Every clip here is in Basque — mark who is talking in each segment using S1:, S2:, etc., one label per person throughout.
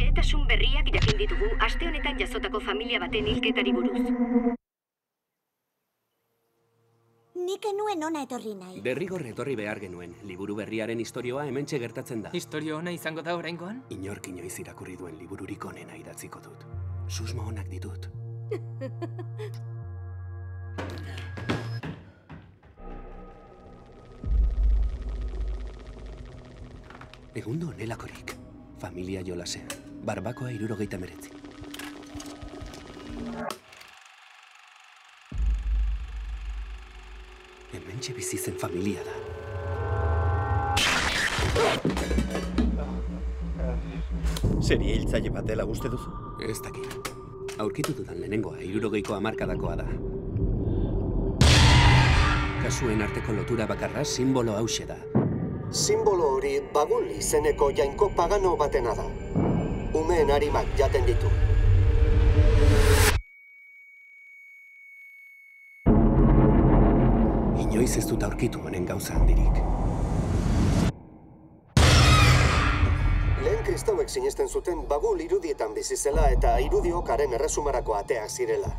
S1: Xehetasun berriak jakin ditugu aste honetan jazotako familia baten hilketari buruz.
S2: Nik enuen ona etorri nahi.
S3: Derrigor etorri behar genuen. Liburu berriaren istorioa hementxe gertatzen da.
S4: Istorio ona izango da oraingoan?
S3: Inork inoiz irakurri duen libururik onena idatziko dut. Susmo onak ditut. Egundo onelakorik. Familia jolasean. Barbakoa 79. Hementxe bizi zen familia da.
S5: Serie hiltzaile bat dela uste duzu?
S3: Ez dakit. Aurkitu dudan lehenengoa 60ko hamarkadakoa da. Kasuen arteko lotura bakarra simbolo hauxe da.
S6: Simbolo hori Bagul izeneko jainko pagano batena da. Umeen arimak jaten ditu.
S3: Inoiz ez dut aurkitu honen gauza handirik.
S6: Lehen kristauek sinesten zuten Bagul irudietan bizi zela eta irudiok haren erresumarako ateak zirela.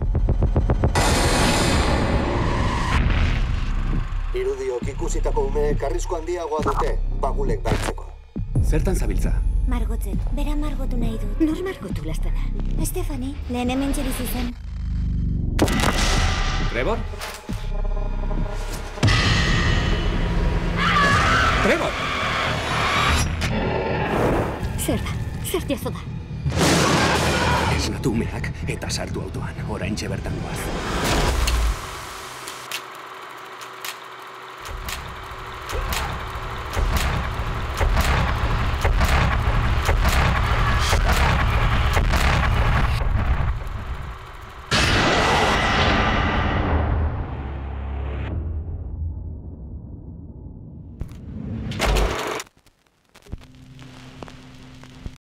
S6: Irudiok ikusitako umeek arrisku handiagoa dute Bagulek galtzeko.
S3: Zertan zabiltza?
S2: Margotzen, bera margotu nahi dut.
S1: Nor margotu lastana?
S2: Estefani, lehen hementxe bizi zen.
S3: Trevor? Trevor!
S1: Zer da? Zer jazo da?
S3: Esnatu umeak eta sartu autoan, oraintxe bertan goaz.